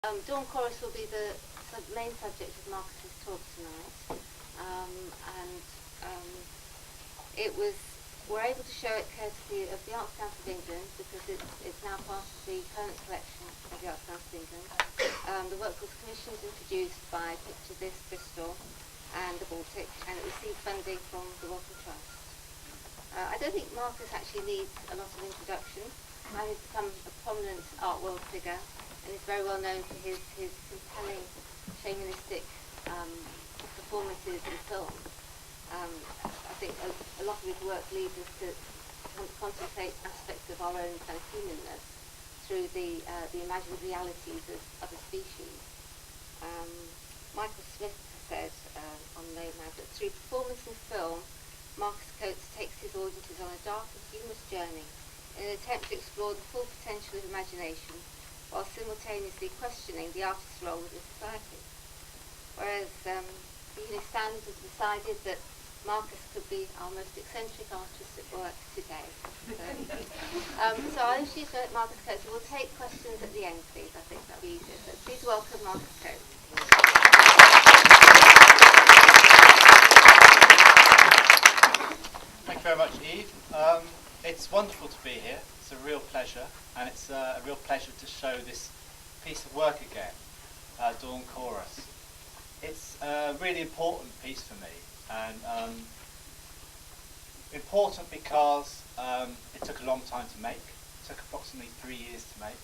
Dawn Chorus will be the main subject of Marcus's talk tonight, and we're able to show it courtesy of the Arts Council of England because it's now part of the permanent collection of the Arts Council of England. The work was commissioned and produced by Picture This Bristol and the Baltic, and it received funding from the Waltham Trust. I don't think Marcus actually needs a lot of introduction. Now he's become a prominent art world figure, and is very well known for his compelling shamanistic performances in film. I think a lot of his work leads us to contemplate aspects of our own kind of humanness through the imagined realities of other species. Michael Smith said on Nomad that through performance and film, Marcus Coates takes his audiences on a dark and humorous journey in an attempt to explore the full potential of imagination while simultaneously questioning the artist's role within society. Whereas the Uni Standard has decided that Marcus could be our most eccentric artist at work today. So I'll introduce Marcus Coates. We'll take questions at the end, please. I think that'll be easier. So please welcome Marcus Coates. Thank you very much, Eve. It's wonderful to be here. It's a real pleasure, and it's a real pleasure to show this piece of work again, Dawn Chorus. It's a really important piece for me, and important because it took a long time to make. It took approximately 3 years to make.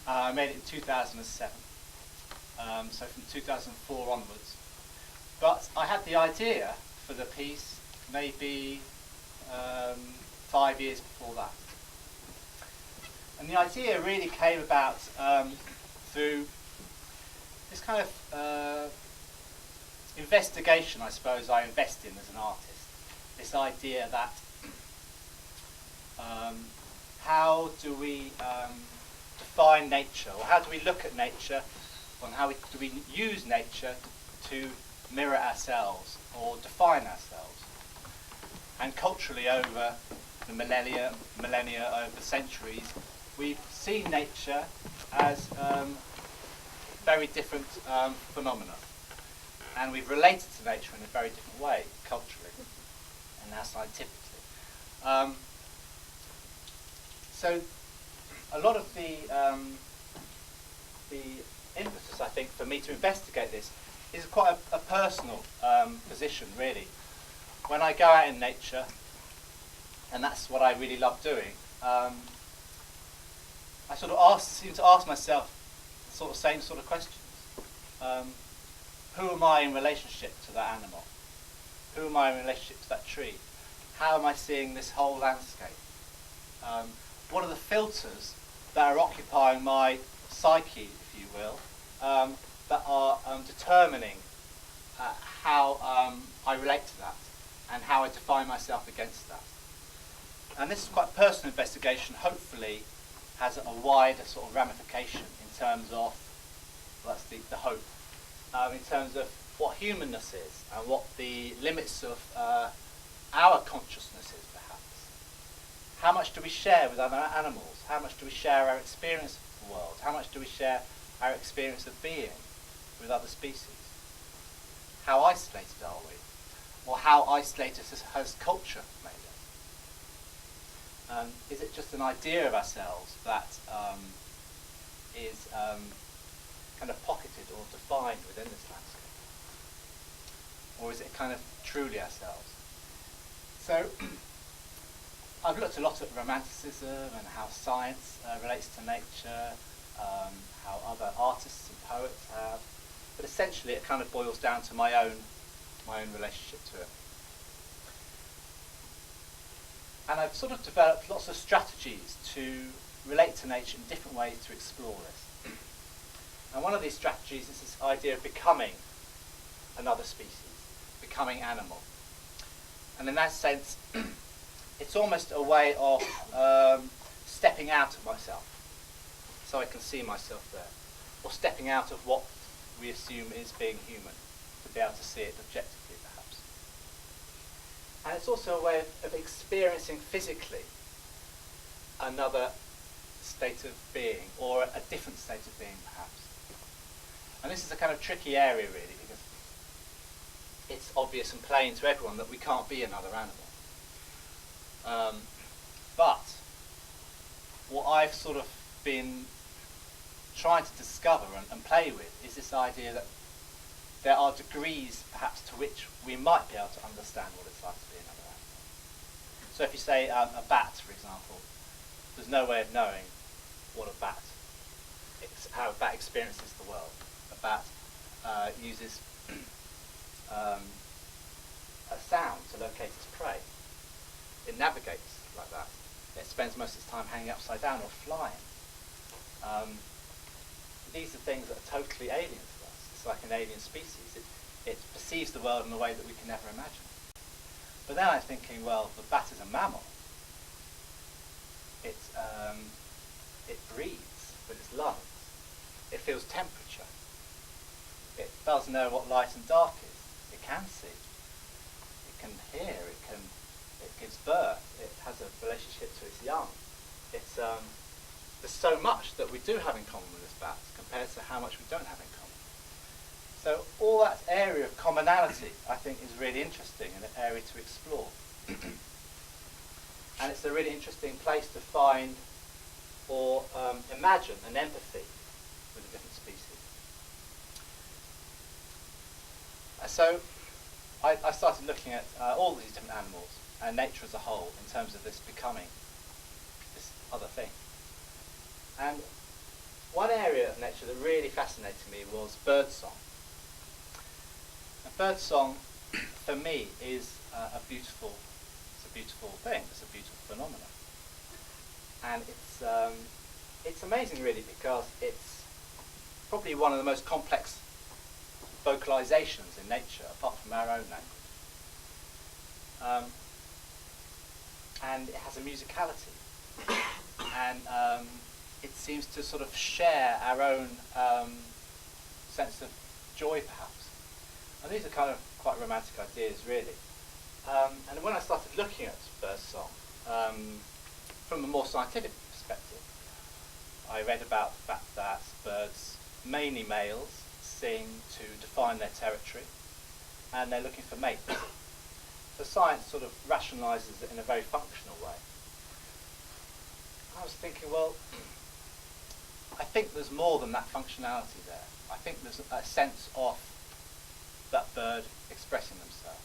I made it in 2007, so from 2004 onwards. But I had the idea for the piece maybe 5 years before that. And the idea really came about through this kind of investigation, I suppose, I invest in as an artist. This idea that how do we define nature, or how do we look at nature, and how do we use nature to mirror ourselves or define ourselves. And culturally, over the millennia, over centuries, we've seen nature as very different phenomena, and we've related to nature in a very different way, culturally and now scientifically. So a lot of the impetus, I think, for me to investigate this is quite a personal position, really. When I go out in nature, and that's what I really love doing, I sort of seem to ask myself the same sort of questions. Who am I in relationship to that animal? Who am I in relationship to that tree? How am I seeing this whole landscape? What are the filters that are occupying my psyche, if you will, that are determining how I relate to that and how I define myself against that? And this is quite a personal investigation, hopefully has a wider sort of ramification in terms of, well, that's the hope, in terms of what humanness is and what the limits of our consciousness is, perhaps. How much do we share with other animals? How much do we share our experience of the world? How much do we share our experience of being with other species? How isolated are we? Or how isolated has culture made us? Is it just an idea of ourselves that is kind of pocketed or defined within this landscape? Or is it kind of truly ourselves? So I've looked a lot at romanticism and how science relates to nature, how other artists and poets have, but essentially it kind of boils down to my own relationship to it. And I've sort of developed lots of strategies to relate to nature in different ways to explore this. And one of these strategies is this idea of becoming another species, becoming animal. And in that sense, it's almost a way of stepping out of myself, so I can see myself there, or stepping out of what we assume is being human, to be able to see it objectively, perhaps. And it's also a way of experiencing physically another state of being, or a different state of being, perhaps. And this is a kind of tricky area really, because it's obvious and plain to everyone that we can't be another animal. But what I've sort of been trying to discover and play with is this idea that there are degrees perhaps to which we might be able to understand what it's like to be another animal. So if you say a bat, for example, there's no way of knowing what how a bat experiences the world. A bat uses a sound to locate its prey. It navigates like that. It spends most of its time hanging upside down or flying. These are things that are totally alien to us. It's like an alien species. It perceives the world in a way that we can never imagine. But then I'm thinking, well, the bat is a mammal. It breathes with its lungs. It feels temperature. It does know what light and dark is. It can see. It can hear. It gives birth. It has a relationship to its young. There's so much that we do have in common with this bat compared to how much we don't have in common. So all that area of commonality, I think, is really interesting and an area to explore. And it's a really interesting place to find or imagine an empathy with a different species. So I started looking at all these different animals and nature as a whole in terms of this becoming this other thing. And one area of nature that really fascinated me was birdsong. And birdsong, for me, is a beautiful thing. It's a beautiful phenomenon. And it's amazing, really, because it's probably one of the most complex vocalizations in nature, apart from our own language. And it has a musicality. And it seems to sort of share our own sense of joy, perhaps. And these are kind of quite romantic ideas, really. And when I started looking at birdsong from a more scientific perspective, I read about the fact that birds, mainly males, sing to define their territory, and they're looking for mates. So science sort of rationalises it in a very functional way. I was thinking, well, I think there's more than that functionality there. I think there's a sense of that bird expressing themselves.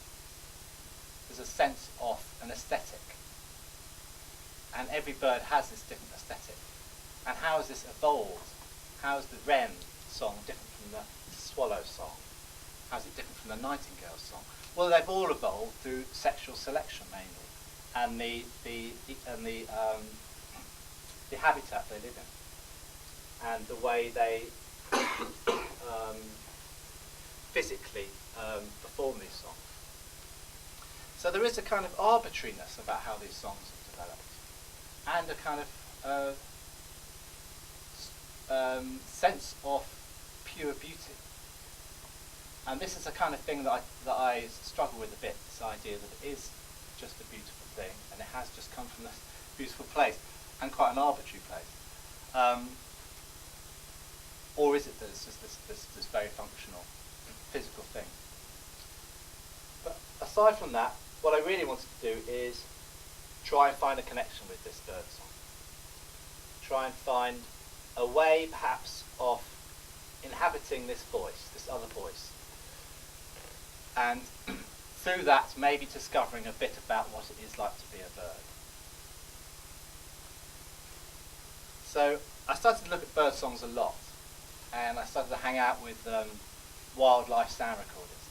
There's a sense of an aesthetic. And every bird has this different aesthetic. And how has this evolved? How is the wren song different from the swallow song? How is it different from the nightingale song? Well, they've all evolved through sexual selection mainly, and the habitat they live in, and the way they physically perform these songs. So there is a kind of arbitrariness about how these songs have developed, and a kind of sense of pure beauty. And this is a kind of thing that I struggle with a bit, this idea that it is just a beautiful thing, and it has just come from this beautiful place, and quite an arbitrary place. Or is it that it's just this very functional, physical thing? But aside from that, what I really wanted to do is try and find a connection with this bird song. Try and find a way, perhaps, of inhabiting this voice, this other voice. And through that, maybe discovering a bit about what it is like to be a bird. So I started to look at bird songs a lot, and I started to hang out with wildlife sound recordists.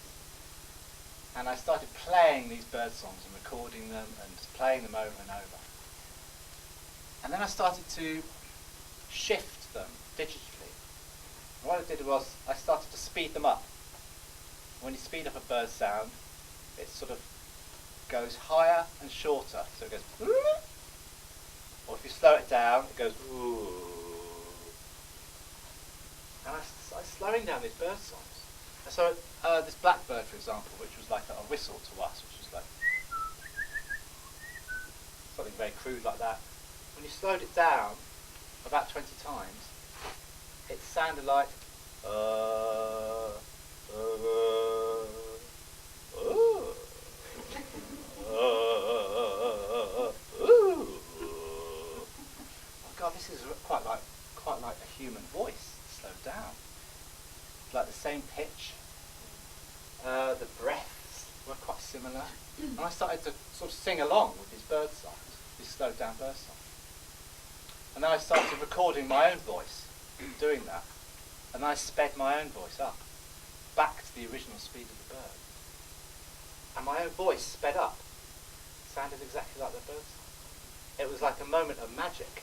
And I started playing these bird songs and recording them and playing them over and over. And then I started to shift them digitally. And what I did was I started to speed them up. When you speed up a bird sound, it sort of goes higher and shorter. So it goes, or if you slow it down, it goes, ooh. And I started slowing down these bird songs. And so this blackbird, for example, which was like a whistle to us, which was like something very crude like that. When you slowed it down about 20 times, it sounded like God, this is quite like a human voice, slowed down. Like the same pitch. The breaths were quite similar. And I started to sort of sing along with his bird songs, his slowed down bird songs. And then I started recording my own voice doing that. And I sped my own voice up, back to the original speed of the bird. And my own voice sped up. Sounded exactly like the bird song. It was like a moment of magic.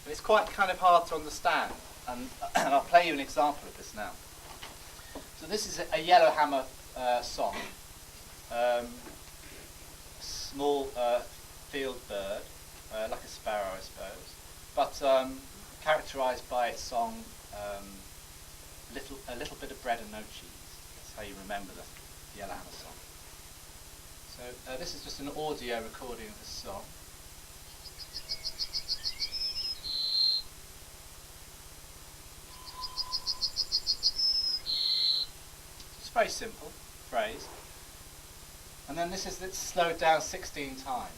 And it's quite kind of hard to understand. And I'll play you an example of this now. So this is a yellowhammer song. Small field bird, like a sparrow, I suppose, but characterised by its song, a little bit of bread and no cheese. That's how you remember the yellowhammer song. So this is just an audio recording of this song. It's very simple phrase. And then this is it's slowed down 16 times.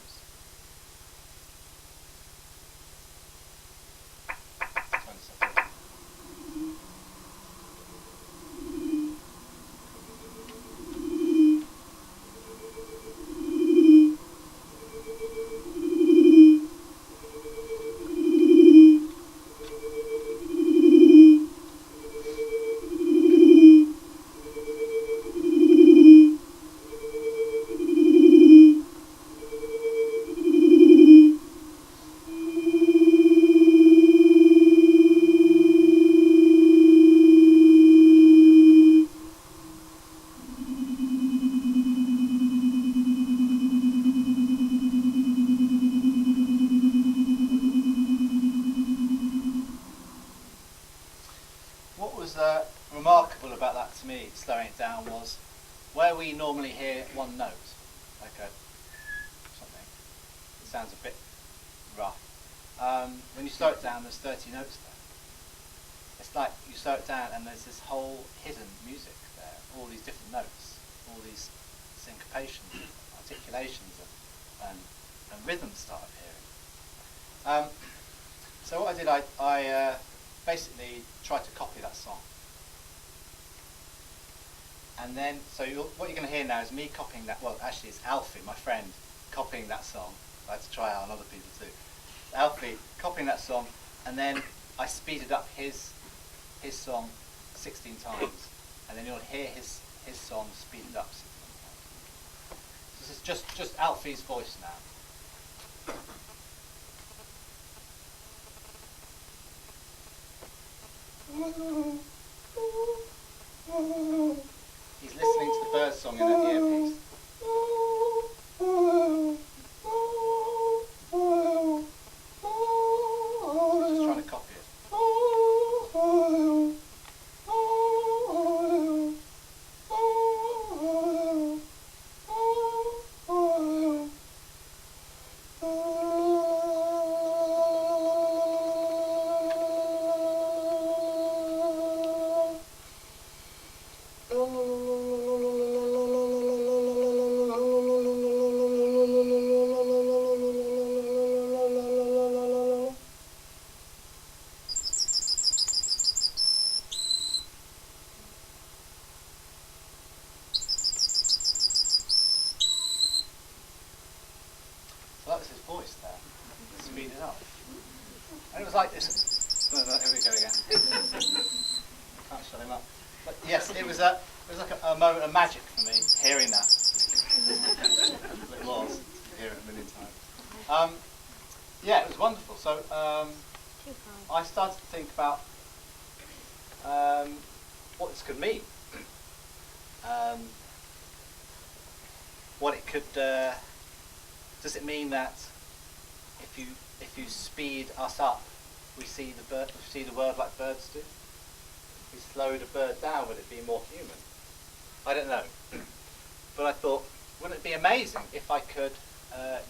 What was remarkable about that to me, slowing it down, was where we normally hear one note, like something, it sounds a bit rough. When you slow it down, there's 30 notes there. It's like you slow it down and there's this whole hidden music there, all these different notes, all these syncopations, articulations, and rhythms start appearing. So what I did, I basically tried to copy that song. And then, so what you're going to hear now is me copying that, well actually it's Alfie, my friend, copying that song. I had to try out on other people too. Alfie copying that song, and then I speeded up his song 16 times. And then you'll hear his song speeded up 16 times. So this is just Alfie's voice now. He's listening to the bird song in an earpiece. Just trying to copy it. So that was his voice there, speeded up. And it was like this. Here we go again. Can't shut him up. But yes, it was like a moment of magic for me, hearing that. It was, to hear it a million times. Yeah, it was wonderful. So I started to think about what this could mean. What it could. Does it mean that if you speed us up, we see the world like birds do? If we slowed a bird down, would it be more human? I don't know. But I thought, wouldn't it be amazing if I could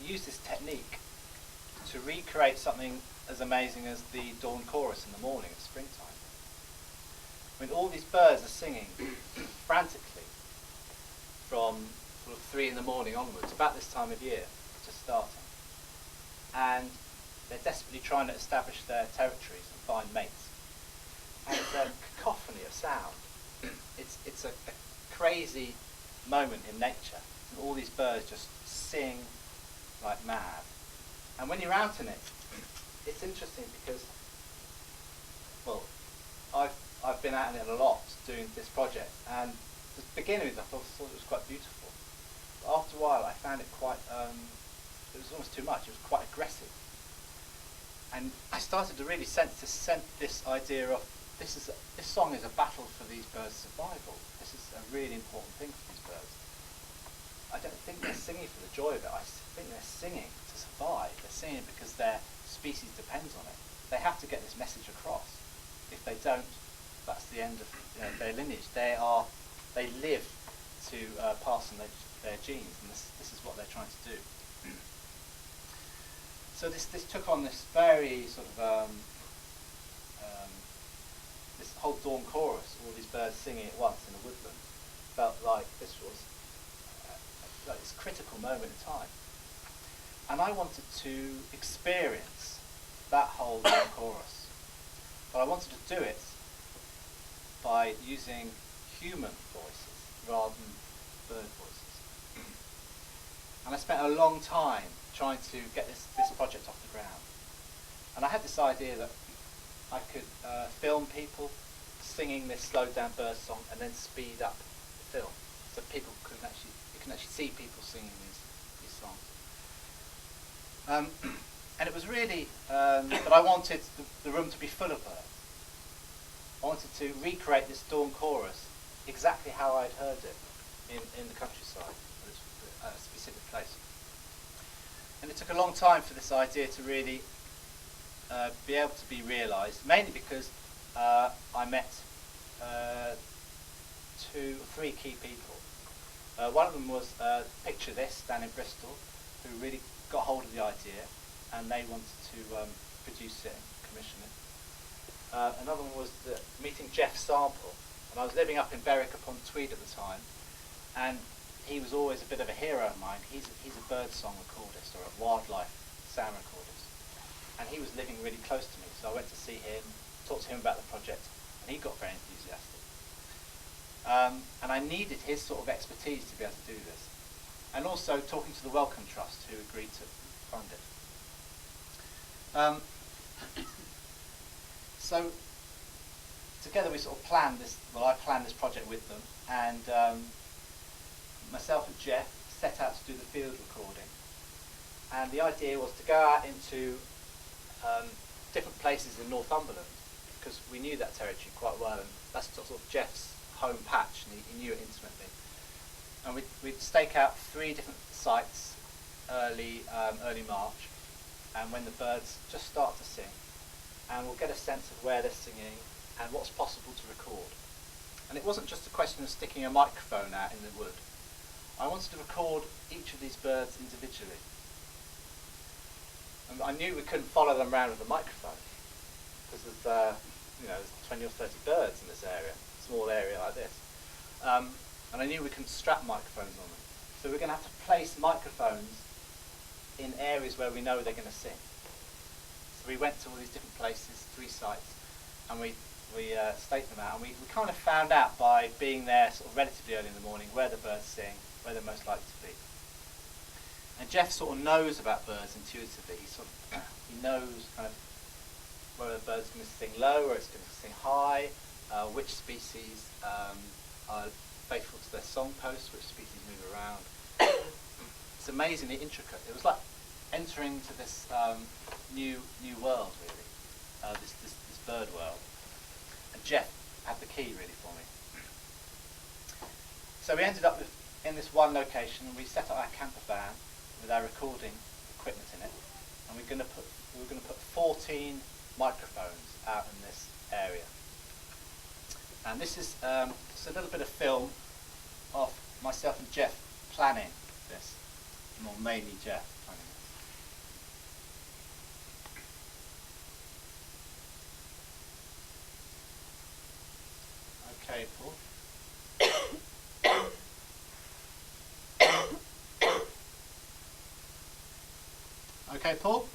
use this technique to recreate something as amazing as the dawn chorus in the morning at springtime? I mean, all these birds are singing frantically from sort of 3 in the morning onwards, about this time of year, just starting. And they're desperately trying to establish their territories and find mates. And it's a cacophony of sound. It's a crazy moment in nature. And all these birds just sing like mad. And when you're out in it, it's interesting because, well, I've been out in it a lot doing this project, and at the beginning I thought it was quite beautiful. But after a while I found it quite, it was almost too much. It was quite aggressive. And I started to really sense this idea of this song is a battle for these birds' survival. This is a really important thing for these birds. I don't think they're singing for the joy of it. I think they're singing to survive. They're singing because their species depends on it. They have to get this message across. If they don't, that's the end of their lineage. They live to pass on their genes, and this is what they're trying to do. So this took on this very sort of this whole dawn chorus, all these birds singing at once in a woodland, felt like this was like this critical moment in time. And I wanted to experience that whole dawn chorus, but I wanted to do it by using human voices rather than bird voices. And I spent a long time trying to get this project off the ground. And I had this idea that I could film people singing this slowed down bird song and then speed up the film, so you can actually see people singing these songs. And it was really that I wanted the room to be full of birds. I wanted to recreate this dawn chorus exactly how I'd heard it in the countryside, at a specific place. And it took a long time for this idea to really be able to be realised, mainly because I met 2 or 3 key people. One of them was Picture This down in Bristol, who really got hold of the idea, and they wanted to produce it and commission it. Another one was meeting Jeff Sample, and I was living up in Berwick upon Tweed at the time, and he was always a bit of a hero of mine. He's a bird song recordist or a wildlife sound recordist, and he was living really close to me, so I went to see him, talked to him about the project, and he got very enthusiastic. And I needed his sort of expertise to be able to do this, and also talking to the Wellcome Trust, who agreed to fund it. So together we sort of planned this. Well, I planned this project with them, and myself and Jeff set out to do the field recording. And the idea was to go out into different places in Northumberland, because we knew that territory quite well, and that's sort of Jeff's home patch, and he knew it intimately. And we'd stake out 3 different sites early March, and when the birds just start to sing, and we'll get a sense of where they're singing and what's possible to record. And it wasn't just a question of sticking a microphone out in the wood. I wanted to record each of these birds individually. And I knew we couldn't follow them around with a microphone, because there's there's 20 or 30 birds in this area, small area like this. And I knew we couldn't strap microphones on them. So we're going to have to place microphones in areas where we know they're going to sing. So we went to all these different places, 3 sites, and we staked them out. And we kind of found out by being there sort of relatively early in the morning where the birds sing, where they're most likely to be. And Jeff sort of knows about birds intuitively. He knows kind of whether the bird's going to sing low or it's going to sing high, which species are faithful to their song posts, which species move around. It's amazingly intricate. It was like entering to this new world, really, this bird world. And Jeff had the key, really, for me. So we ended up in this one location, and we set up our camper van with our recording equipment in it, and we were going to put 14 microphones out in this area. And this is just a little bit of film of myself and Jeff planning this, or mainly Jeff planning it. Okay, Paul?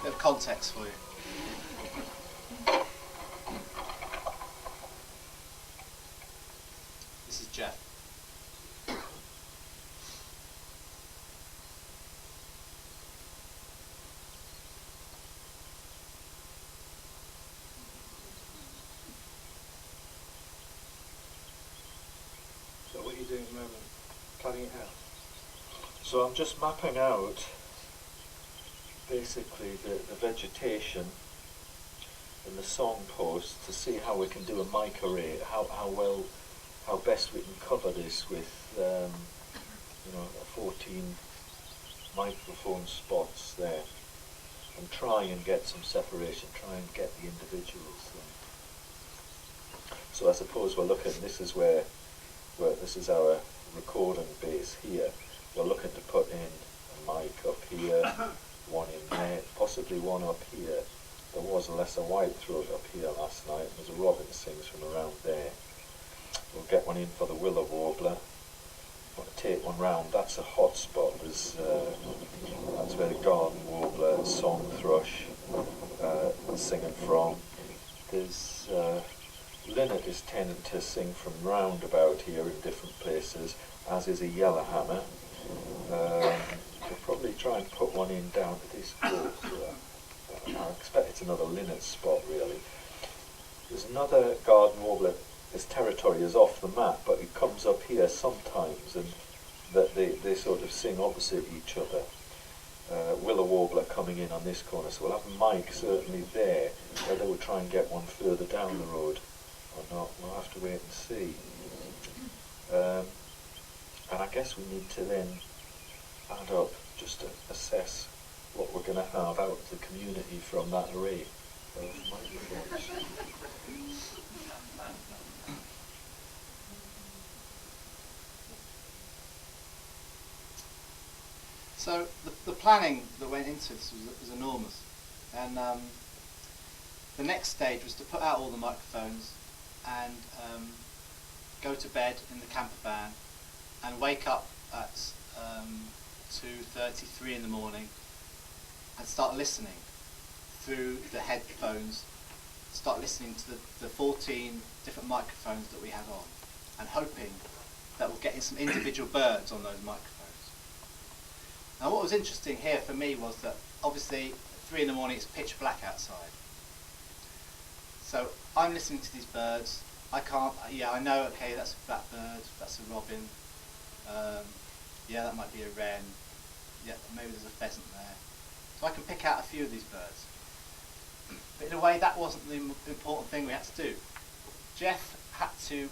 Bit of context for you. This is Jeff. So what are you doing at the moment? Planning it out? So I'm just mapping out basically the vegetation and the song post to see how we can do a mic array, how best we can cover this with 14 microphone spots there, and try and get some separation, try and get the individuals there. So I suppose we're looking, this is where this is our recording base here. We're looking to put in a mic up here, one in there, possibly one up here. There was a lesser white throat up here last night. There's a robin sings from around there. We'll get one in for the willow warbler. We'll take one round. That's a hot spot. That's where the garden warbler, song thrush, singing from. There's linnet is tending to sing from round about here in different places, as is a yellowhammer. We'll probably try and put one in down at this course. I expect it's another linnet spot really. There's another garden warbler. This territory is off the map, but it comes up here sometimes, and that they sort of sing opposite each other. Willow warbler coming in on this corner, so we'll have a mic certainly there. Whether we'll try and get one further down the road or not, we'll have to wait and see. And I guess we need to then add up, just to assess what we're going to have out of the community from that array of microphones. So the planning that went into this was enormous, and the next stage was to put out all the microphones and go to bed in the camper van and wake up at 2:30, 3 in the morning and start listening through the headphones, start listening to the 14 different microphones that we had on, and hoping that we'll get in some individual birds on those microphones. Now what was interesting here for me was that obviously at 3 in the morning it's pitch black outside. So I'm listening to these birds. I know, okay, that's a blackbird, that's a robin, yeah, that might be a wren, yeah, maybe there's a pheasant there. So I can pick out a few of these birds. But in a way that wasn't the important thing we had to do. Jeff had to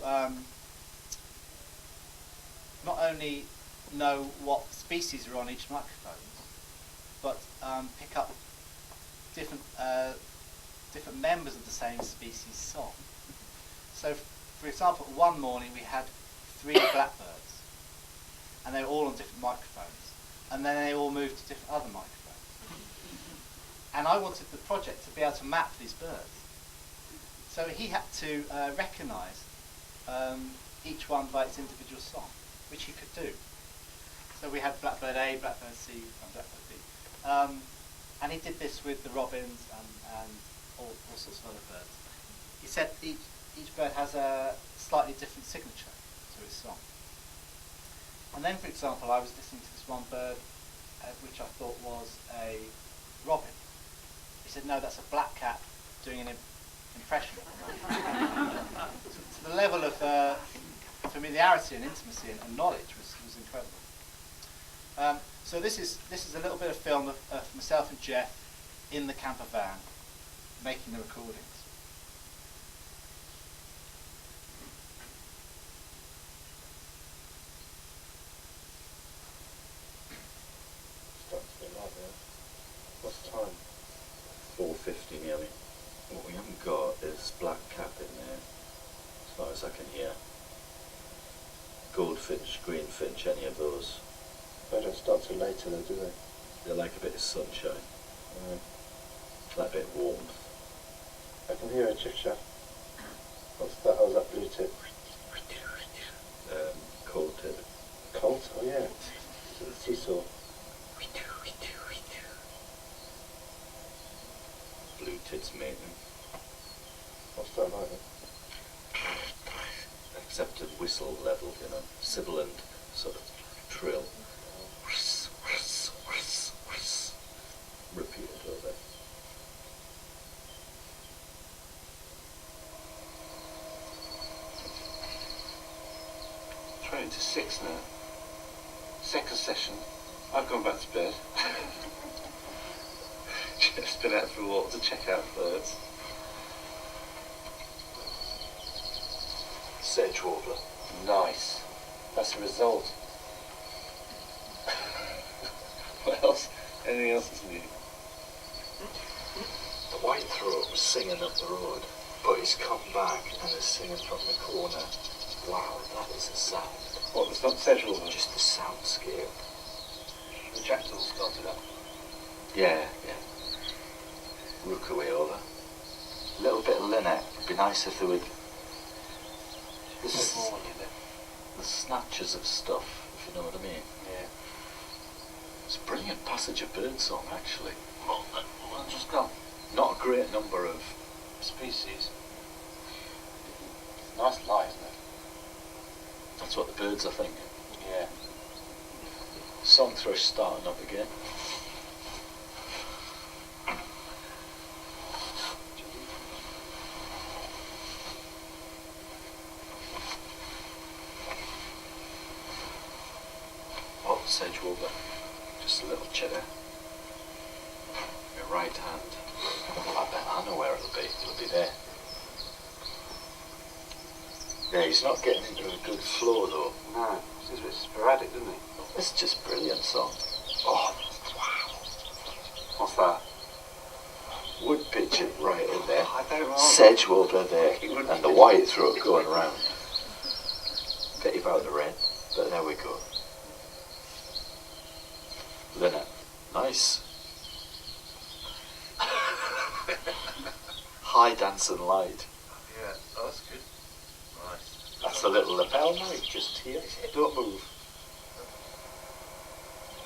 not only know what species are on each microphone, but pick up different members of the same species song. So, for example, one morning we had 3 blackbirds, and they were all on different microphones, and then they all moved to different other microphones. And I wanted the project to be able to map these birds. So he had to recognise each one by its individual song, which he could do. So we had blackbird A, blackbird C, and blackbird B. And he did this with the robins and all sorts of other birds. He said each bird has a slightly different signature to its song. And then, for example, I was listening to this one bird, which I thought was a robin. He said, no, that's a black cat doing an impression. So the level of familiarity and intimacy and knowledge was incredible. So this is a little bit of film of myself and Jeff in the camper van making the recordings. bullfinch, greenfinch, any of those. They don't start till later though, do they? They like a bit of sunshine, like a bit of warmth. I can hear a chifcha. What's that? Oh, is that blue tip? Cold tip. Colt? Oh yeah. It's a seesaw. Blue tits mating. What's that like then? Except at whistle level, you know, sibilant sort of trill. Repeated over. 20 to 6 now. Second session. I've gone back to bed. Just been out for a walk to check out birds. Sedge warbler. Nice. That's the result. What else? Anything else that's new? The white throat was singing up the road, but he's come back and is singing from the corner. Wow, that is a sound. What, it's not sedge warbler? Just the soundscape. The jackdaw started up. Yeah. Rook away over. A little bit of linnet. It'd be nice if there would... There's more on you there. The snatches of stuff, if you know what I mean. Yeah. It's a brilliant passage of birdsong, actually. Well, just gone. Not a great number of... Species. Nice light, isn't it? That's what the birds are thinking. Yeah. Song thrush starting up again. Oh, sedge warbler. Just a little chitter. Your right hand. I bet I know where it'll be. It'll be there. Yeah, he's not getting into a good flow though. No, seems a bit sporadic, doesn't he? It's just brilliant song. Oh, What's that? wood pigeon right in there. I don't know. Sedge warbler there, and the white throat going round. Pity about the red, but there we go. Linnet, nice. High dancing light. Yeah, oh, that's good. Nice. That's a little lapel mic just here. Don't move.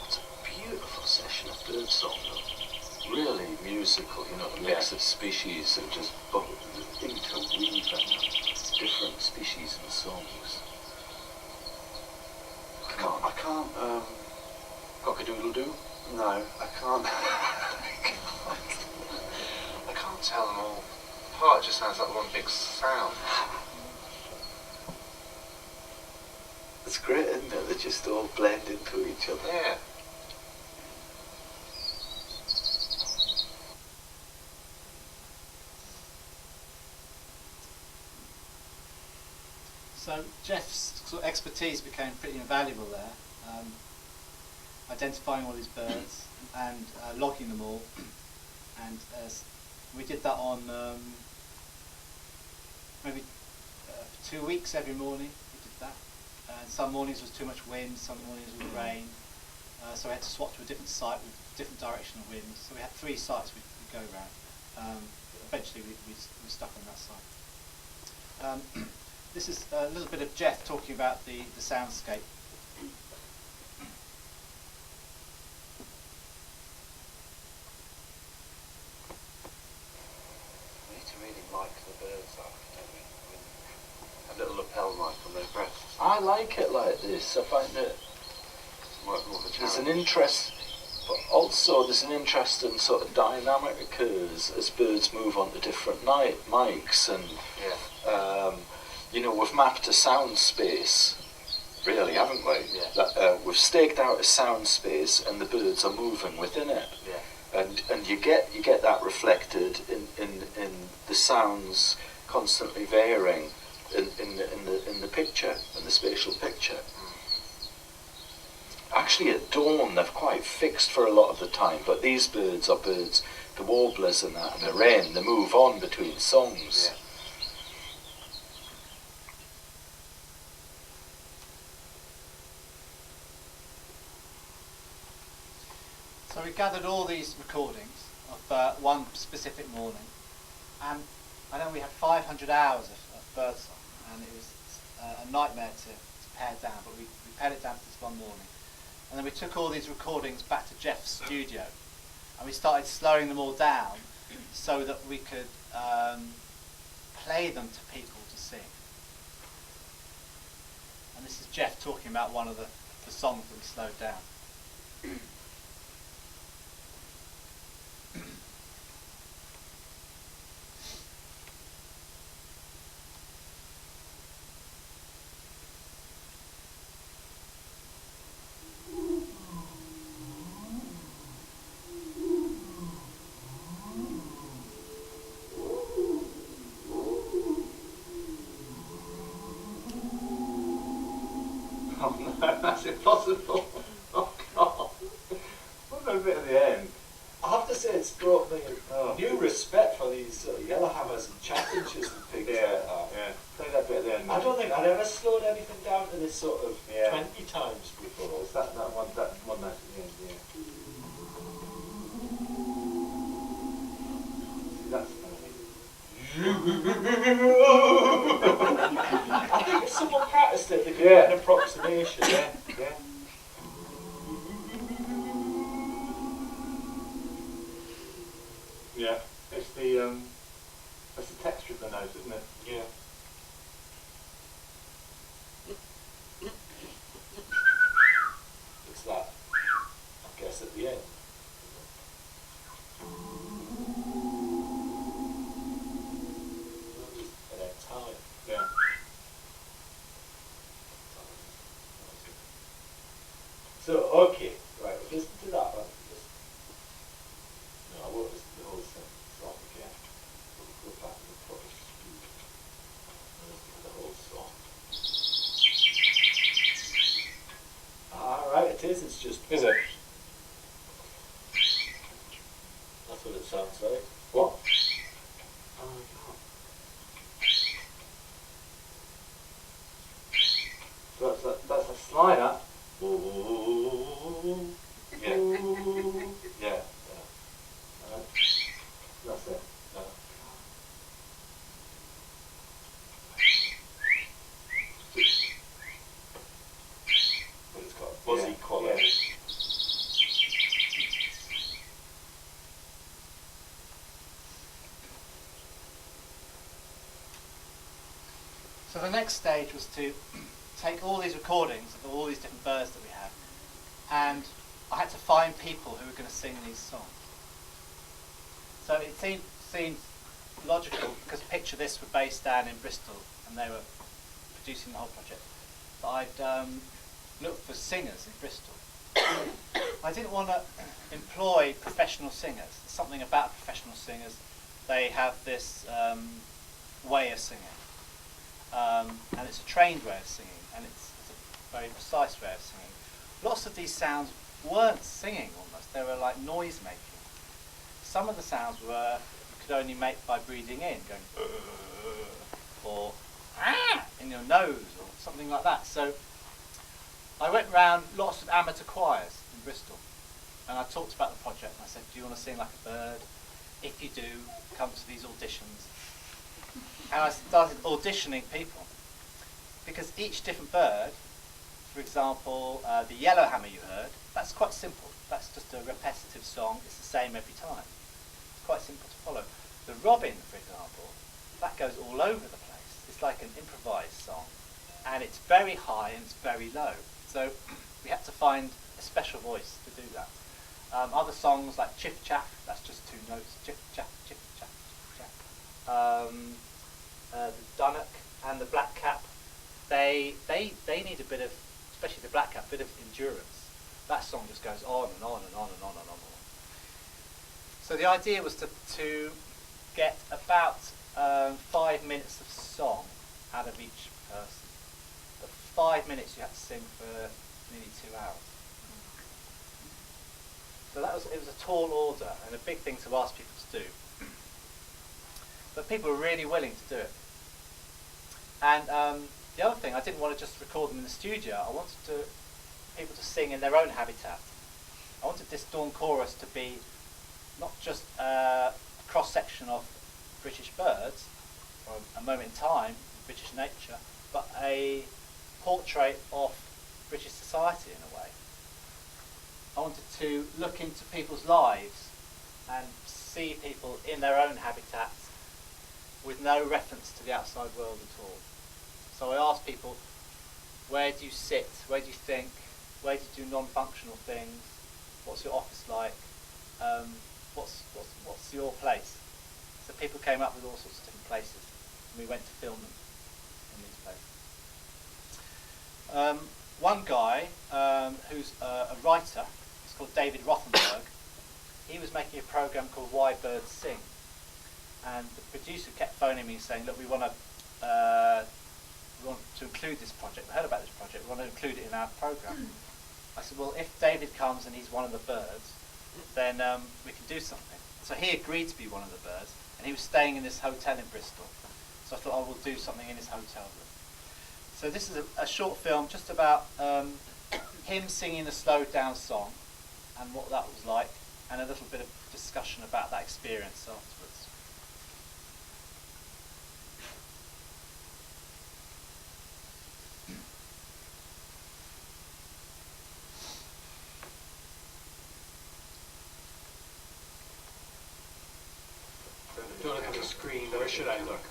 It's a beautiful session of birdsong though. Really musical, you know, the mix of species and just interweaving different species and songs. I can't, Cock-a-doodle-doo? no, I can't, I can't tell them all apart. It just sounds like one big sound. It's great, isn't it? They just all blend into each other. Yeah. So Jeff's sort of expertise became pretty invaluable there, identifying all these birds and logging them all. And we did that on maybe 2 weeks every morning. We did that. And some mornings was too much wind, some mornings was rain. So we had to swap to a different site with different direction of wind. So we had 3 sites we'd go around. Eventually we stuck on that site. This is a little bit of Jeff talking about the soundscape. We need to really mic the birds up, don't we? With a little lapel mic on their breasts. I like it like this. I find it More of a there's an challenge. interest, but also there's an interesting sort of dynamic occurs as birds move on to different mics, and Yeah. you know, we've mapped a sound space, really, haven't we? Yeah. That, we've staked out a sound space, and the birds are moving within it, Yeah. and you get that reflected in the sounds constantly varying in the picture, in the spatial picture. Actually, at dawn they're quite fixed for a lot of the time, but these birds are birds, the warblers and that, and the wren, they move on between songs. Yeah. So we gathered all these recordings of one specific morning, and I know we had 500 hours of birdsong, and it was a nightmare to pare down, but we pared it down to this one morning. And then we took all these recordings back to Jeff's studio, and we started slowing them all down so that we could play them to people to sing. And this is Jeff talking about one of the songs that we slowed down. Oh no, that's impossible. Oh God. What about a bit at the end? I have to say it's brought me a new respect for these sort of yellowhammers and chaffinches and pigs like that. Yeah. Play that bit at the end. I don't think I'd ever slowed anything down to this sort of Yeah. 20 times before. What's that one note at the end, yeah. See, that's I think if someone practiced it, they could Yeah. get an approximation. yeah. Yeah. It's that's the texture of the note, isn't it? Yeah. It's that, I guess, at the end. And then time. Yeah. So, okay, right, we'll listen to that one. No, I won't listen to the whole song again. We'll go back to the first speak and listen to the whole song. Alright, it is, it's just... Is it? That's what it sounds like. What? Oh, So that's a slider. yeah. Yeah. That's it. But it's got a buzzy Yeah, quality. So the next stage was to take all these recordings of all these different birds that we had, and I had to find people who were going to sing these songs. So it seemed logical, because picture this, were based down in Bristol, and they were producing the whole project. But I'd look for singers in Bristol. I didn't want to employ professional singers. There's something about professional singers. They have this way of singing. And it's a trained way of singing, and it's a very precise way of singing. Lots of these sounds weren't singing almost, they were like noise making. Some of the sounds were you could only make by breathing in, going or in your nose or something like that. So I went round lots of amateur choirs in Bristol, and I talked about the project, and I said, do you want to sing like a bird? If you do, come to these auditions. And I started auditioning people, because each different bird, for example, the yellowhammer you heard, that's quite simple. That's just a repetitive song. It's the same every time. It's quite simple to follow. The robin, for example, that goes all over the place. It's like an improvised song, and it's very high and it's very low. So we had to find a special voice to do that. Other songs like Chiff Chaff, that's just two notes. Chiff Chaff, Chiff Chaff, Chiff Chaff. The Dunnock and the Blackcap, they need a bit of, especially the Blackcap, bit of endurance. That song just goes on and on and on and on and on and on. So the idea was to get about 5 minutes of song out of each person. But 5 minutes you had to sing for nearly 2 hours. So it was a tall order and a big thing to ask people to do. But people were really willing to do it. And the other thing, I didn't want to just record them in the studio. I wanted people to sing in their own habitat. I wanted this dawn chorus to be not just a cross-section of British birds, or a moment in time, British nature, but a portrait of British society in a way. I wanted to look into people's lives and see people in their own habitats with no reference to the outside world at all. So I asked people, where do you sit, where do you think, where do you do non-functional things, what's your office like, what's your place? So people came up with all sorts of different places, and we went to film them in these places. One guy who's a writer, he's called David Rothenberg, he was making a program called Why Birds Sing, and the producer kept phoning me saying, look, we want to include this project, we heard about this project, we want to include it in our program. I said, well, if David comes and he's one of the birds, then we can do something. So he agreed to be one of the birds, and he was staying in this hotel in Bristol. So I thought, I will do something in his hotel room. So this is a short film just about him singing a slowed down song and what that was like, and a little bit of discussion about that experience afterwards. Don't look at the screen. Where should I look?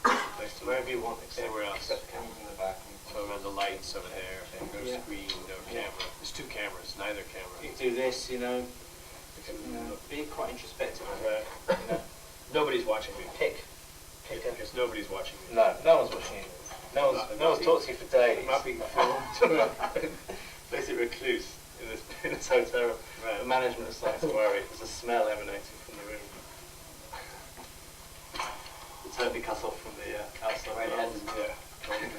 Wherever you want, Anywhere else. except the cameras in the back. So around the lights over there. No Yeah. screen, no Yeah. camera. There's two cameras, neither camera. You do this, be quite introspective of it. Nobody's watching me. Pick a... Because nobody's watching me. No one's watching you. No one's talked to you for days. I'm not being filmed. Basically recluse in this hotel room. Right. The management is starting to worry. There's a smell emanating from the room. It's totally cut off from the outside My world. head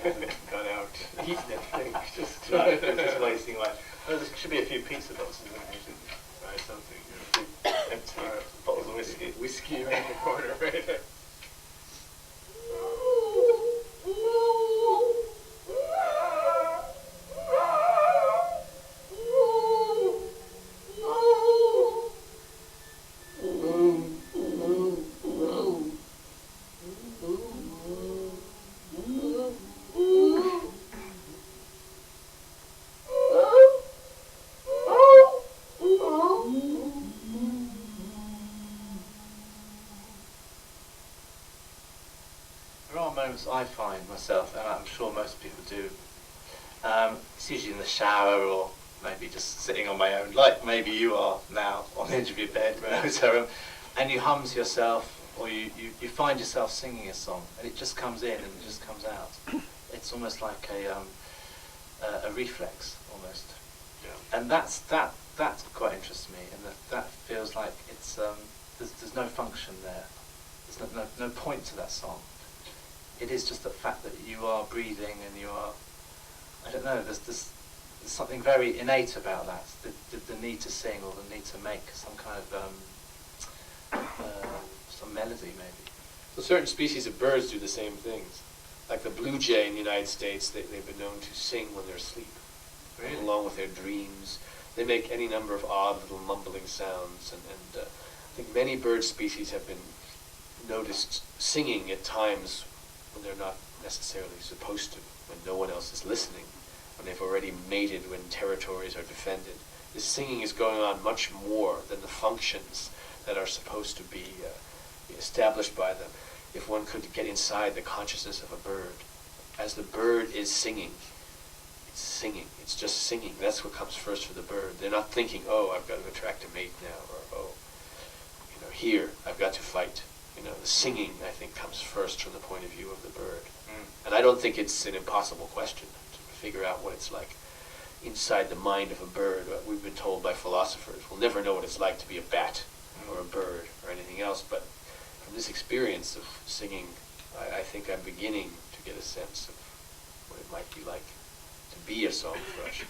hasn't gone out. Eating everything. It's just wasting life. There should be a few pizza boxes in there. Right, something. A few empty bottles of whiskey. Whiskey around the corner, right there. There are moments I find myself, and I'm sure most people do. It's usually in the shower or maybe just sitting on my own, like maybe you are now on the edge of your bed in a hotel room, and you hum to yourself, or you find yourself singing a song, and it just comes in and it just comes out. It's almost like a reflex, almost. Yeah. And that quite interests me, and that feels like it's there's no function there. There's no point to that song. It is just the fact that you are breathing and you are, I don't know, there's something very innate about that, the need to sing or the need to make some kind of some melody maybe. So certain species of birds do the same things. Like the blue jay in the United States, they've been known to sing when they're asleep, along with their dreams. They make any number of odd little mumbling sounds, and I think many bird species have been noticed singing at times when they're not necessarily supposed to, when no one else is listening, when they've already mated, when territories are defended. This singing is going on much more than the functions that are supposed to be established by them. If one could get inside the consciousness of a bird, as the bird is singing, it's singing, it's just singing. That's what comes first for the bird. They're not thinking, oh, I've got to attract a mate now, or oh, here, I've got to fight. The singing, I think, comes first from the point of view of the bird. And I don't think it's an impossible question to figure out what it's like inside the mind of a bird. We've been told by philosophers, we'll never know what it's like to be a bat or a bird or anything else, but from this experience of singing, I think I'm beginning to get a sense of what it might be like to be a song thrush.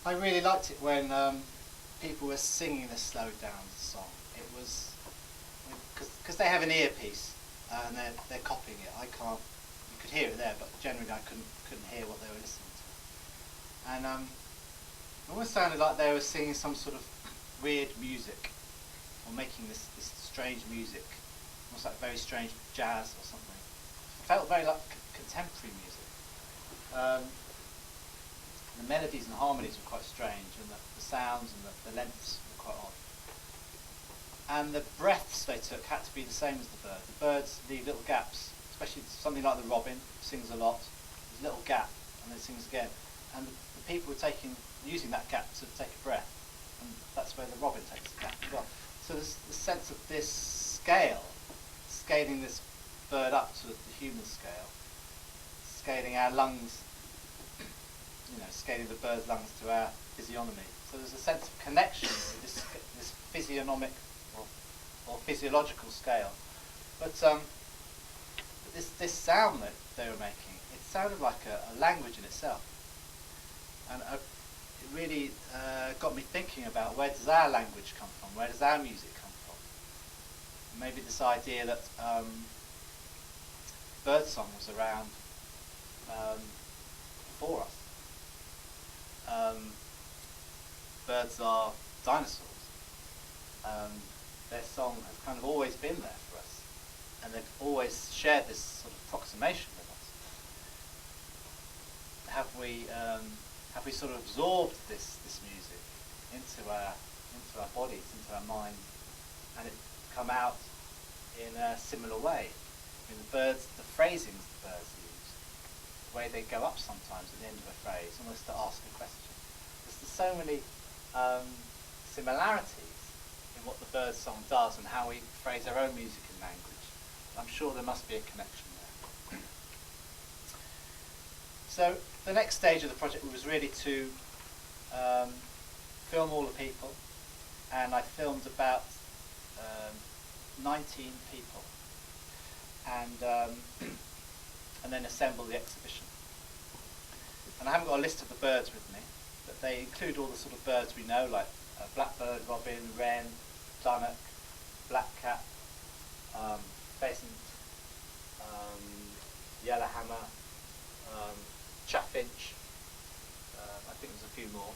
I really liked it when people were singing the slowed down song. It because they have an earpiece and they're copying it. I can't. You could hear it there, but generally I couldn't hear what they were listening to. And it almost sounded like they were singing some sort of weird music, or making this strange music, almost like very strange jazz or something. It felt very like contemporary music. The melodies and harmonies were quite strange, and the sounds and the lengths were quite odd. And the breaths they took had to be the same as the bird. The birds leave little gaps, especially something like the robin sings a lot. There's a little gap, and then sings again. And the people were using that gap to take a breath, and that's where the robin takes the gap as well. So there's the sense of this scaling this bird up to the human scale, scaling our lungs, scaling the bird's lungs to our physiognomy. So there's a sense of connection with this physiognomic or physiological scale. But this sound that they were making, it sounded like a language in itself. And it really got me thinking about, where does our language come from? Where does our music come from? And maybe this idea that birdsong was around before us. Birds are dinosaurs. Their song has kind of always been there for us, and they've always shared this sort of approximation with us. Have we sort of absorbed this music into our bodies, into our minds, and it come out in a similar way? I mean, the phrasings the birds use, the way they go up sometimes at the end of a phrase, almost to ask a question. There's so many similarities in what the bird song does and how we phrase our own music and language. I'm sure there must be a connection there. So the next stage of the project was really to film all the people, and I filmed about 19 people, and then assemble the exhibition. And I haven't got a list of the birds with me, but they include all the sort of birds we know, like blackbird, robin, wren, dunnock, blackcap, pheasant, yellowhammer, chaffinch. I think there's a few more.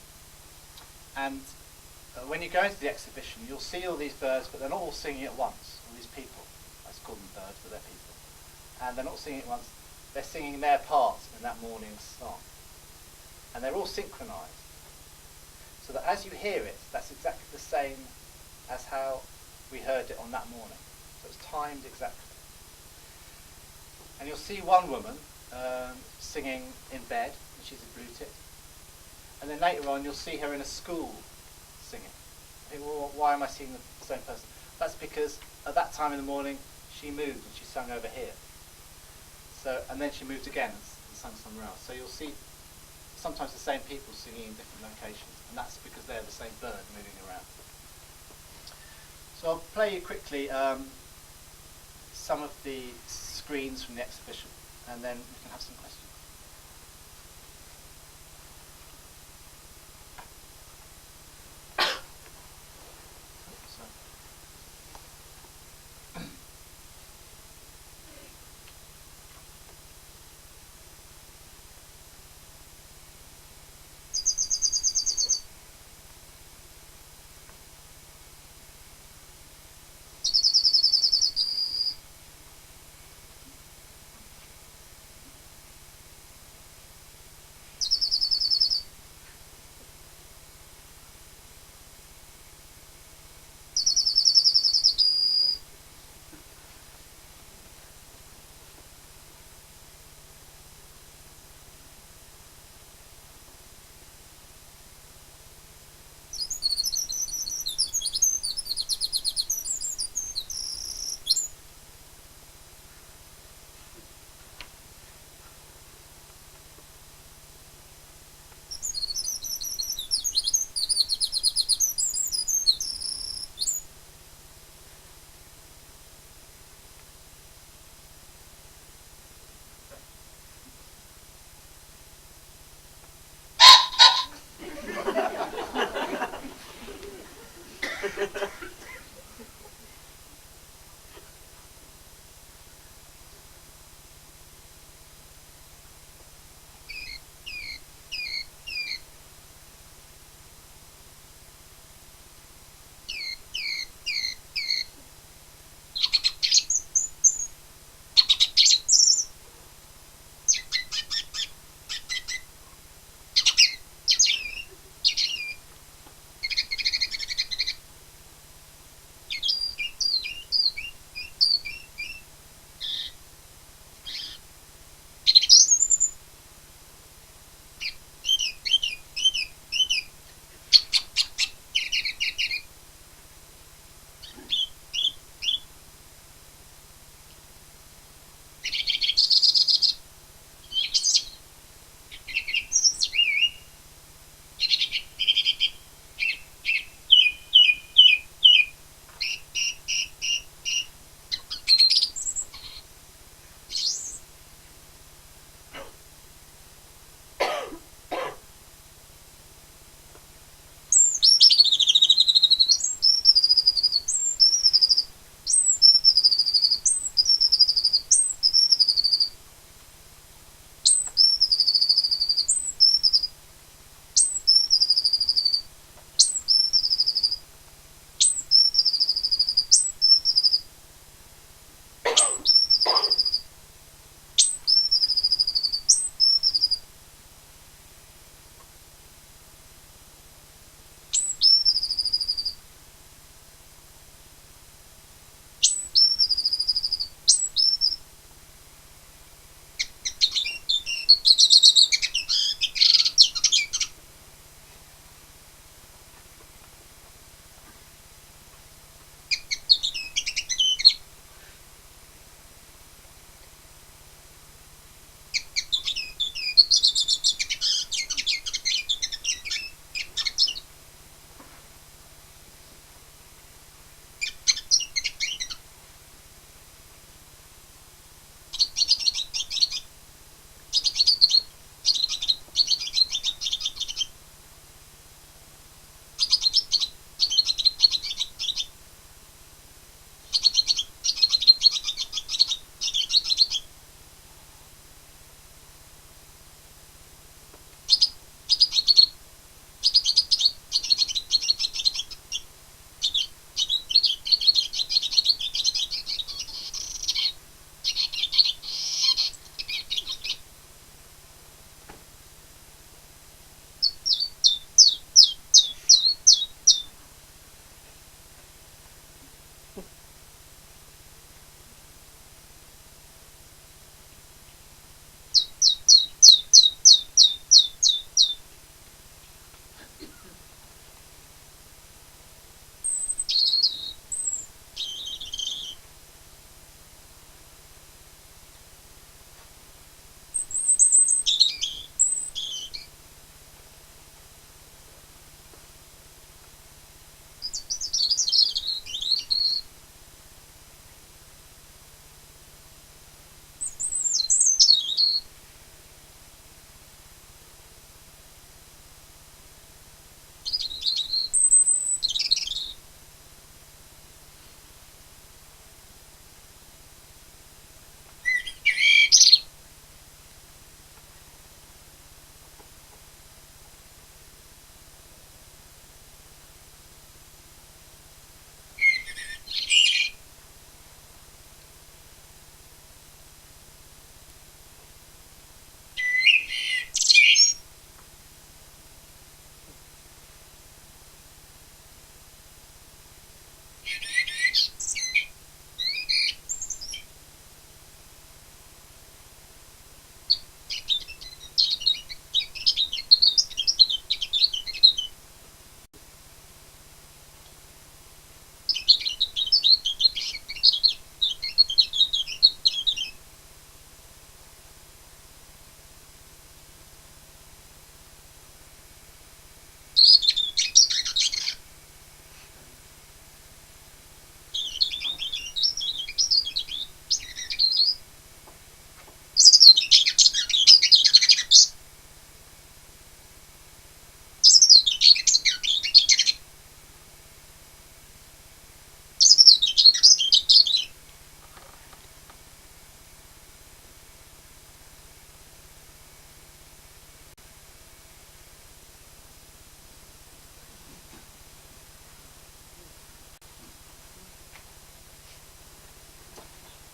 And when you go into the exhibition, you'll see all these birds, but they're not all singing at once. All these people, let's call them birds, but they're people, and they're not singing at once. They're singing their part in that morning's song, and they're all synchronised, so that as you hear it, that's exactly the same as how we heard it on that morning. So it's timed exactly. And you'll see one woman singing in bed, and she's a bluetit. And then later on, you'll see her in a school singing. I think, well, why am I seeing the same person? That's because at that time in the morning, she moved and she sung over here. So, and then she moved again and sung somewhere else. So you'll see sometimes the same people singing in different locations, and that's because they're the same bird moving around. So I'll play you quickly some of the screens from the exhibition, and then we can have some questions.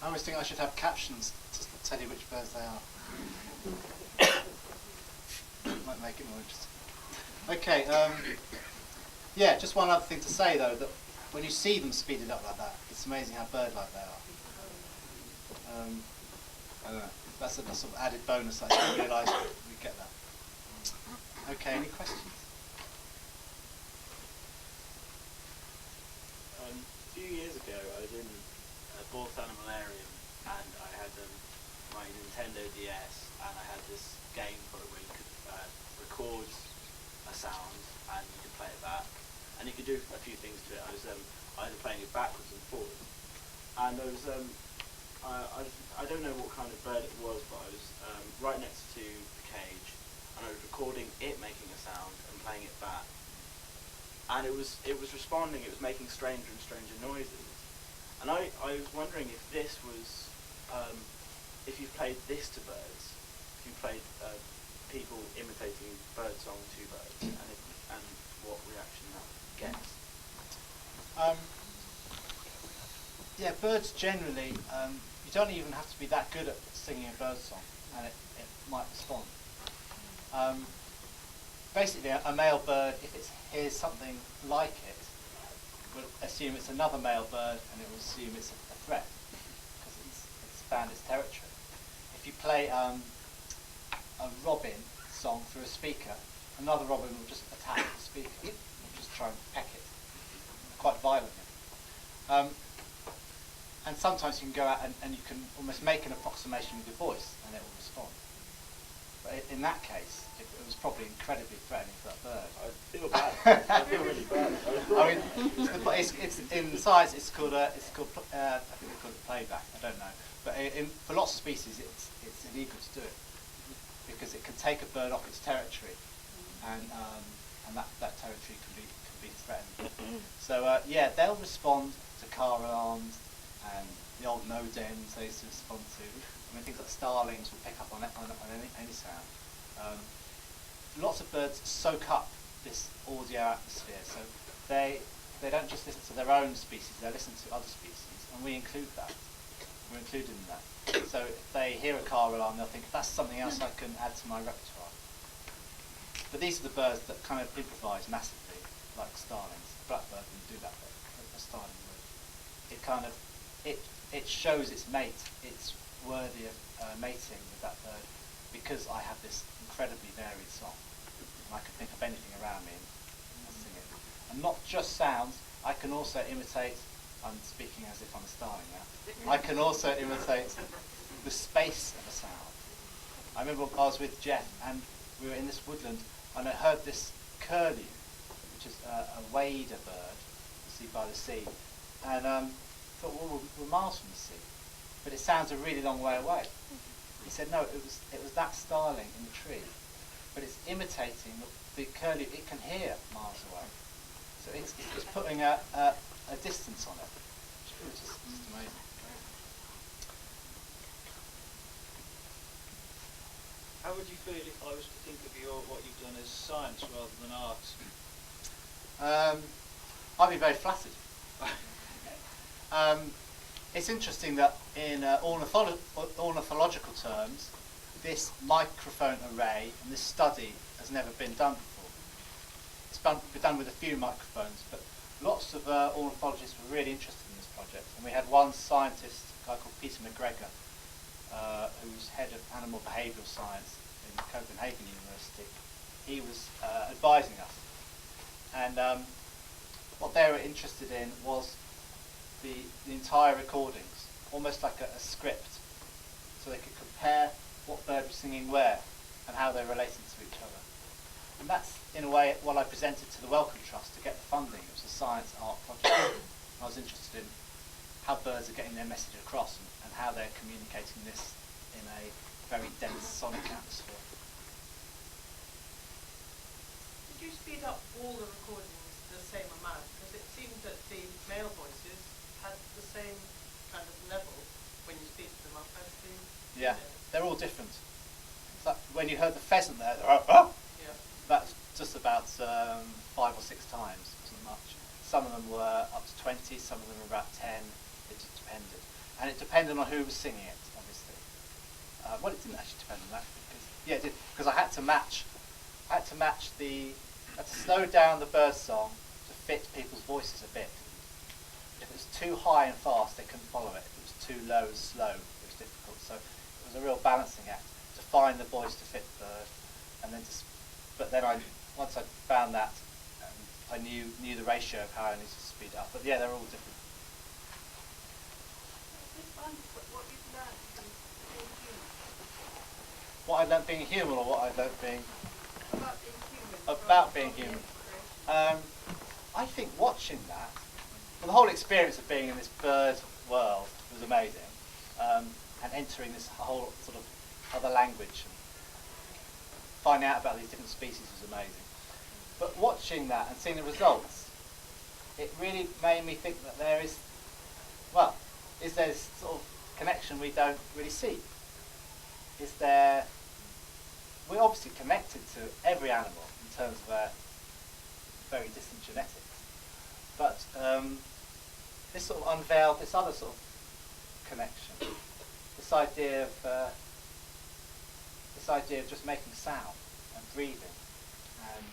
I always think I should have captions to tell you which birds they are. Might make it more interesting. Okay, yeah, just one other thing to say though, that when you see them speeded up like that, it's amazing how bird-like they are. I don't know, that's a sort of added bonus. I didn't realise we'd get that. Okay, any questions? A few years ago, I was in a Bourke Animalarium, and I had my Nintendo DS, and I had this game for it where you could record a sound and you could play it back, and you could do a few things to it. I was either playing it backwards and forwards, and I don't know what kind of bird it was, but I was right next to the cage, and I was recording it making a sound and playing it back. And it was responding, it was making stranger and stranger noises. And I was wondering if this was, if you played this to birds, if you played people imitating bird song to birds, and what reaction that gets. Yeah, birds generally, you don't even have to be that good at singing a bird song, and it might respond. Basically, a male bird, if it hears something like it, will assume it's another male bird, and it will assume it's a threat, because it's found its territory. If you play a robin song through a speaker, another robin will just attack the speaker, will just try and peck it, quite violently. And sometimes you can go out and you can almost make an approximation with your voice, and it will respond. But in that case, it was probably incredibly threatening for that bird. I feel bad. I feel really bad. I mean, it's in size. It's called I think they call it playback. I don't know, but for lots of species, it's illegal to do it because it can take a bird off its territory, and that territory can be threatened. So yeah, they'll respond to car alarms and the old no-dens they used to respond to. I mean, things like starlings will pick up on any sound. Lots of birds soak up this audio atmosphere, so they don't just listen to their own species, they listen to other species, and we include that. We're included in that. So if they hear a car alarm, they'll think, that's something else I can add to my repertoire. But these are the birds that kind of improvise massively, like starlings. A blackbird wouldn't do that, but a starling would. It kind of, it shows its mate, it's worthy of mating with that bird, because I have this incredibly varied song. And I can think of anything around me and sing it. And not just sounds, I can also imitate, I'm speaking as if I'm a starling now, I can also imitate the space of a sound. I remember I was with Jeff and we were in this woodland and I heard this curlew, which is a wader bird, you see by the sea, and thought, well, we're miles from the sea, but it sounds a really long way away. He said, no, it was that starling in the tree, but it's imitating the curlew it can hear miles away. So it's putting a distance on it, which is just amazing. How would you feel if I was to think of what you've done as science rather than art? I'd be very flattered. It's interesting that in ornithological terms, this microphone array and this study has never been done before. It's been done with a few microphones, but lots of ornithologists were really interested in this project. And we had one scientist, a guy called Peter McGregor, who's head of animal behavioural science in Copenhagen University. He was advising us. And what they were interested in was the entire recordings, almost like a script, so they could compare what bird was singing where and how they related to each other. And that's, in a way, what I presented to the Wellcome Trust to get the funding. It was a science art project. I was interested in how birds are getting their message across and how they're communicating this in a very dense sonic atmosphere. Did you speed up all the recordings the same amount? Because it seemed that the male voices had the same kind of level when you speed them up as the Yeah, females. they're all different. So when you heard the pheasant there, Yeah. that's just about 5 or 6 times, wasn't much. Some of them were up to 20, some of them were about 10, it just depended. and it depended on who was singing it, obviously. Well, it didn't actually depend on that, because, yeah, it did, because I had to slow down the bird song to fit people's voices a bit. If it was too high and fast, they couldn't follow it. If it was too low and slow, it was difficult. So it was a real balancing act to find the voice to fit the bird, and then but then once I found that, I knew the ratio of how I needed to speed it up. But yeah, they're all different. What you've learned from being human. What I learnt being human, or what I learnt being About being human. about being from the human. inspiration. I think watching that, well, the whole experience of being in this bird world was amazing, and entering this whole sort of other language and finding out about these different species was amazing. But watching that and seeing the results, it really made me think that there is this sort of connection we don't really see? We're obviously connected to every animal in terms of our very distant genetics, but this sort of unveiled this other sort of connection, this idea of just making sound and breathing, and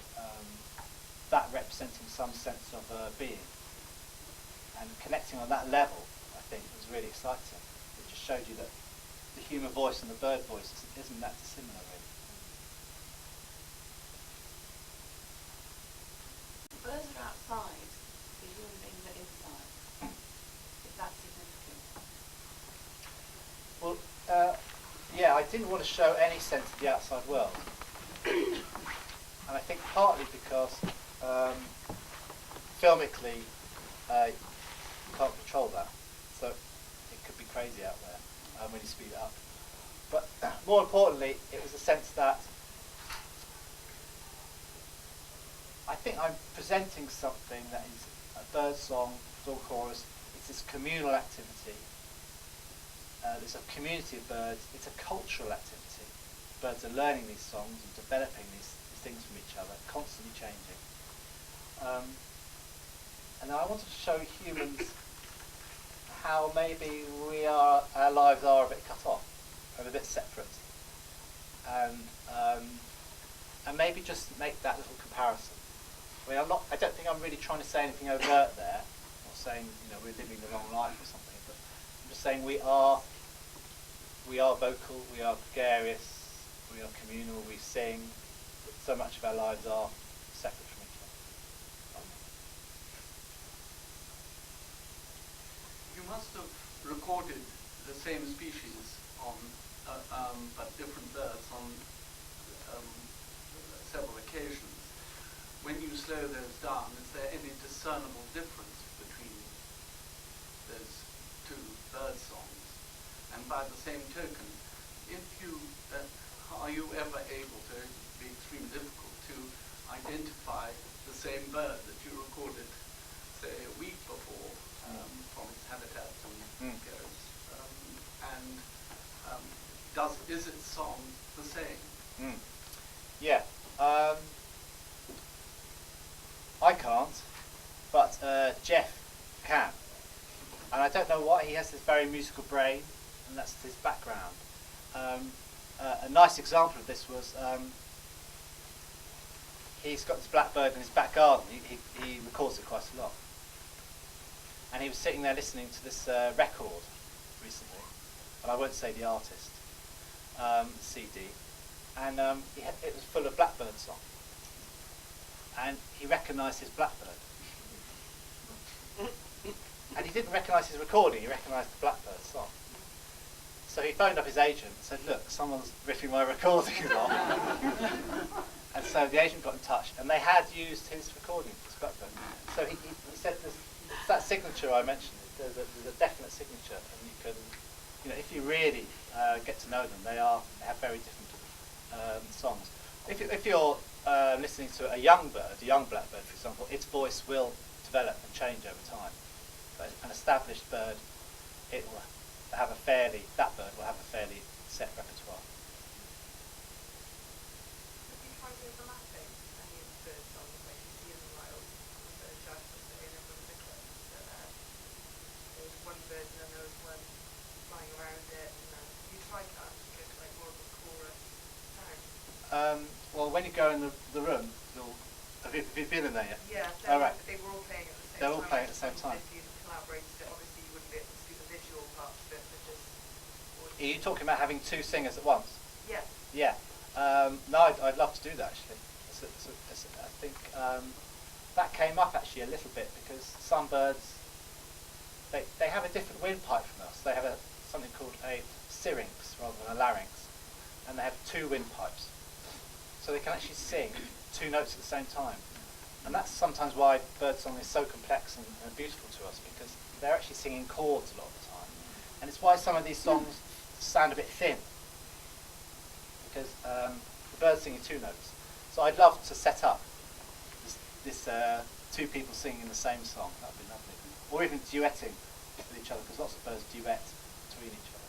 that representing some sense of being, and connecting on that level, I think was really exciting. It just showed you that the human voice and the bird voice isn't that dissimilar, really. Birds are outside, the human beings are inside. Is that significant? Well, yeah, I didn't want to show any sense of the outside world. And I think partly because filmically you can't control that. So it could be crazy out there when you speed it up. But more importantly, it was a sense that I think I'm presenting something that is a bird song, dawn chorus. It's this communal activity. There's a community of birds. It's a cultural activity. Birds are learning these songs and developing these things from each other, constantly changing. And then I wanted to show humans how maybe our lives are a bit cut off and a bit separate, and maybe just make that little comparison. I mean, I don't think I'm really trying to say anything overt there. I'm not saying we're living the wrong life or something, but I'm just saying we are vocal, we are gregarious, we are communal, we sing. But so much of our lives are separate from each other. You must have recorded the same species on, but different birds on several occasions. When you slow those down, is there any discernible difference between those two bird songs? And by the same token, are you ever able to, be extremely difficult to identify the same bird that you recorded, say, a week before from its habitat and goes? Is its song the same? Yeah. I can't, but Jeff can. And I don't know why. He has this very musical brain, and that's his background. A nice example of this was he's got this blackbird in his back garden. He records it quite a lot. And he was sitting there listening to this record recently, and I won't say the artist, CD, and it was full of blackbird songs. And he recognised his blackbird. And he didn't recognise his recording, he recognised the blackbird song. So he phoned up his agent and said, look, someone's ripping my recordings off. And so the agent got in touch, and they had used his recording, his blackbird. So he said, there's that signature I mentioned, there's a definite signature, and you can, if you really get to know them, they have very different songs. If you're listening to a young blackbird, for example, its voice will develop and change over time. But an established bird, that bird will have a fairly set repertoire. Have you tried overlapping any of the bird songs that you see in the wild? So just say in a particular, there's one bird and then there's one Well, when you go in the room, have you been in there yet? Yeah, Oh, right. they were all playing at the same time. They're all playing at the same time. If you collaborated it, obviously you wouldn't be able to see the visual parts of it, but just Are you talking about having two singers at once? yeah. Yeah. No, I'd love to do that actually. I think that came up actually a little bit because some birds, they have a different windpipe from us. They have something called a syrinx rather than a larynx, and they have two windpipes, so they can actually sing two notes at the same time. And that's sometimes why birdsong is so complex and beautiful to us, because they're actually singing chords a lot of the time. And it's why some of these songs sound a bit thin, because the bird's singing two notes. So I'd love to set up this two people singing the same song. That would be lovely. Or even duetting with each other, because lots of birds duet between each other.